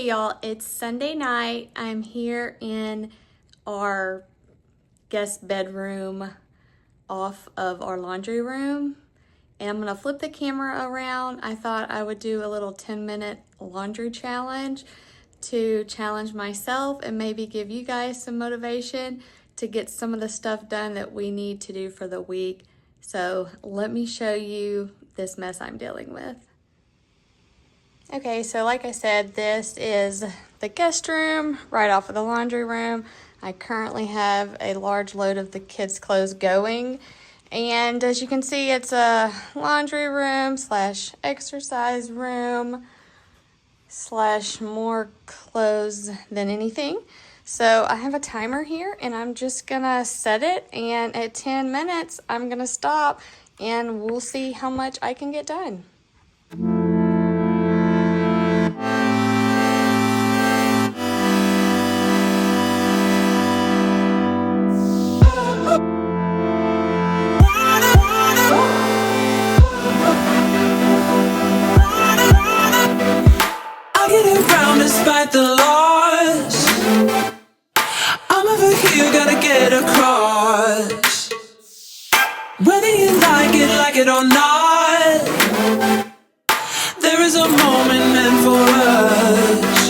Okay, y'all, it's Sunday night. I'm here in our guest bedroom off of our laundry room, and I'm gonna flip the camera around. I thought I would do a little 10-minute laundry challenge to challenge myself and maybe give you guys some motivation to get some of the stuff done that we need to do for the week. So let me show you this mess I'm dealing with. Okay, so like I said, this is the guest room right off of the laundry room. I currently have a large load of the kids' clothes going. And as you can see, it's a laundry room slash exercise room slash more clothes than anything. So I have a timer here and I'm just gonna set it, and at 10 minutes, I'm gonna stop and we'll see how much I can get done. Despite the loss, I'm over here, gotta get across. Whether you like it or not, there is a moment meant for us.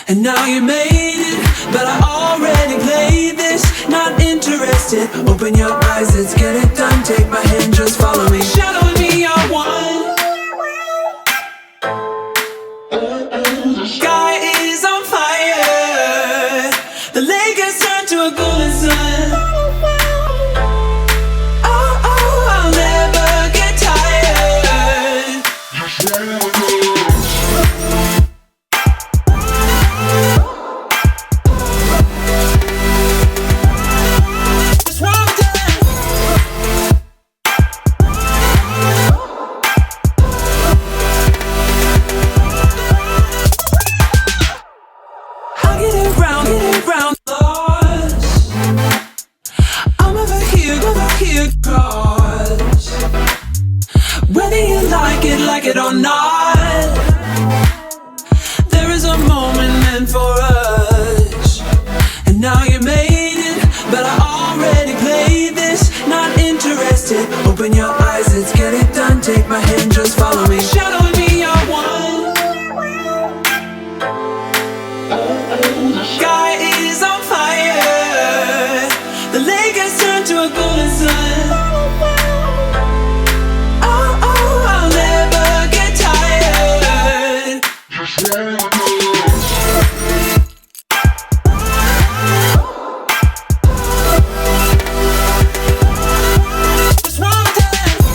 And now you made it, but I already played this. Not interested, open your eyes, let's get it done. Take my hand, just follow me. Shadowing me, I want. Sky is on fire. The lake has turned to a golden sun. Oh, oh, I'll never get tired. Just one dance. Round lost. I'm over here, cross. Whether you like it or not, there is a moment meant for us. And now you made it, but I already played this. Not interested, open your eyes, let's get it done. Take my hand, just follow me. Shadowing me, I want. Sky is on fire. The lake has turned to a golden sun. Oh, oh, I'll never get tired. Just one dance.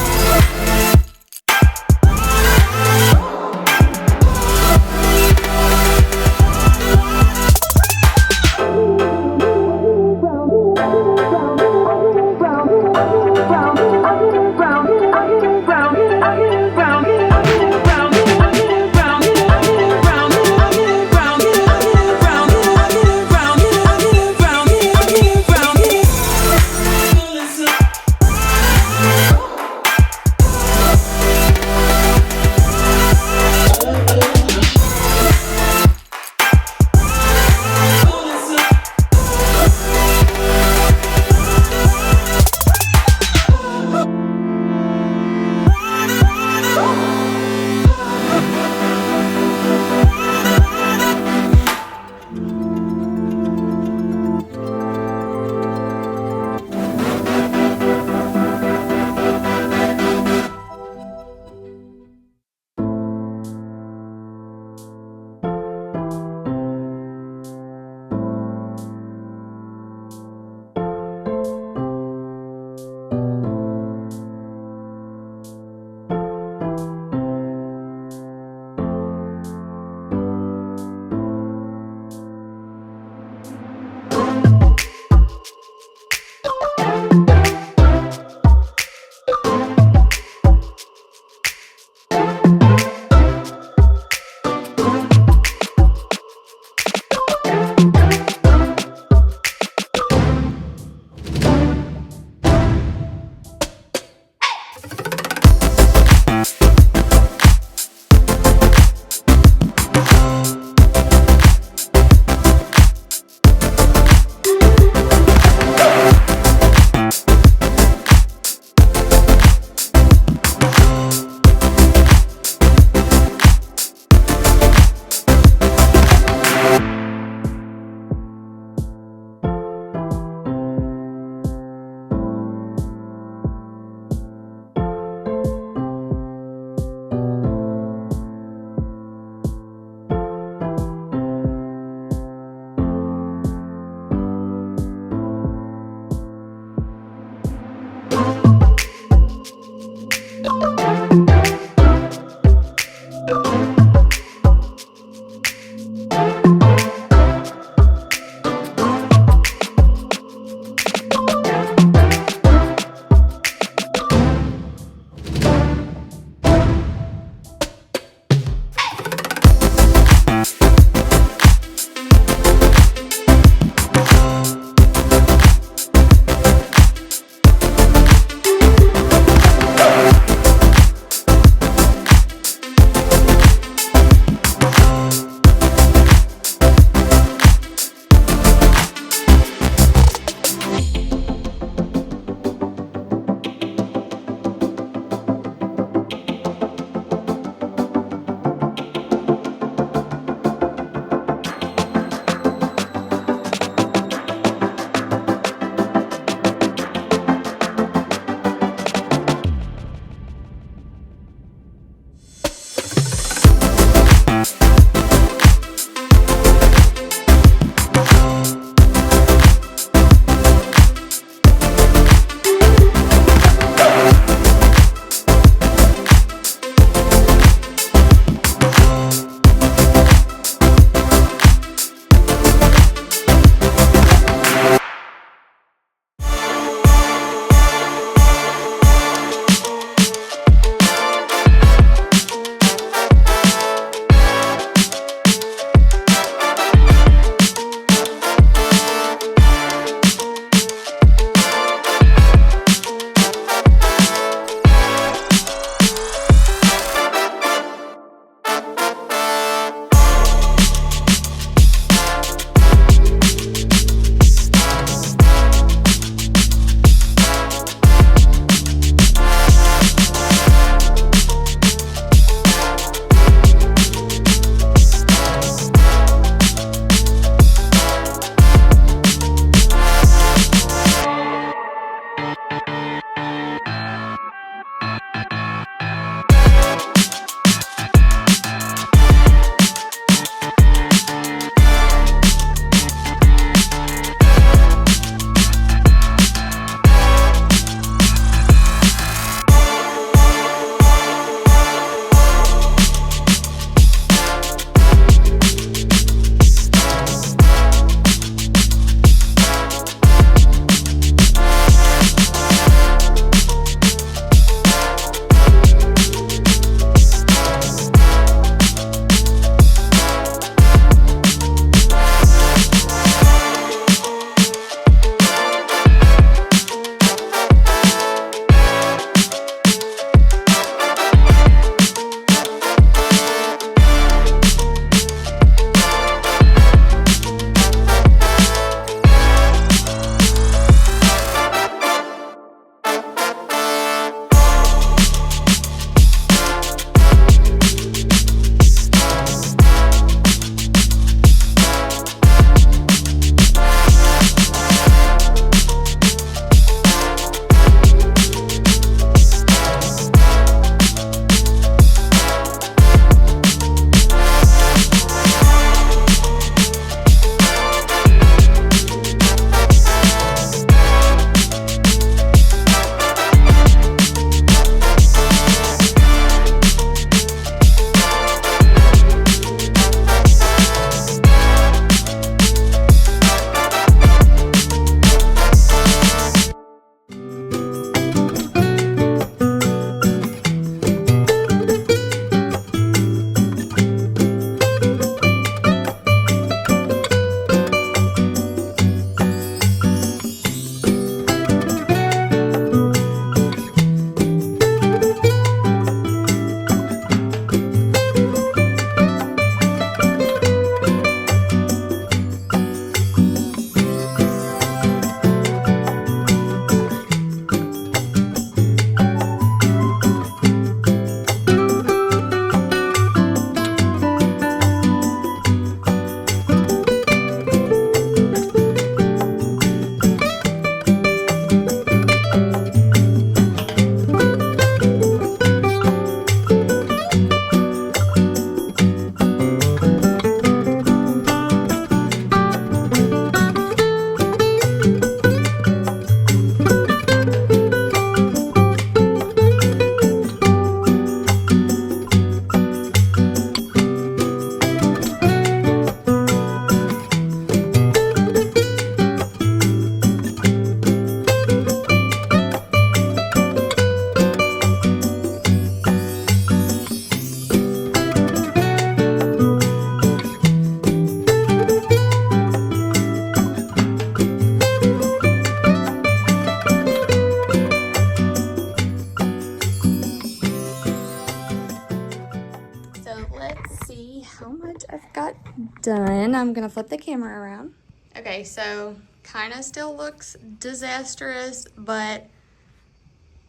how much I've got done. I'm gonna flip the camera around. Okay, so kind of still looks disastrous, but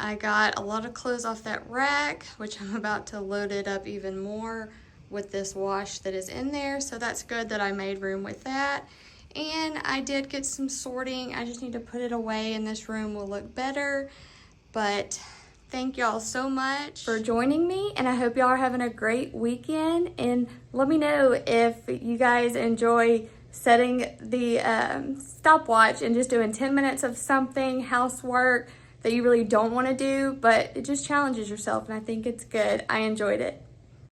I got a lot of clothes off that rack, which I'm about to load it up even more with this wash that is in there. So that's good that I made room with that. And I did get some sorting. I just need to put it away and this room will look better. But thank y'all so much for joining me, and I hope y'all are having a great weekend. And let me know if you guys enjoy setting the stopwatch and just doing 10 minutes of something, housework that you really don't want to do, but it just challenges yourself, and I think it's good. I enjoyed it.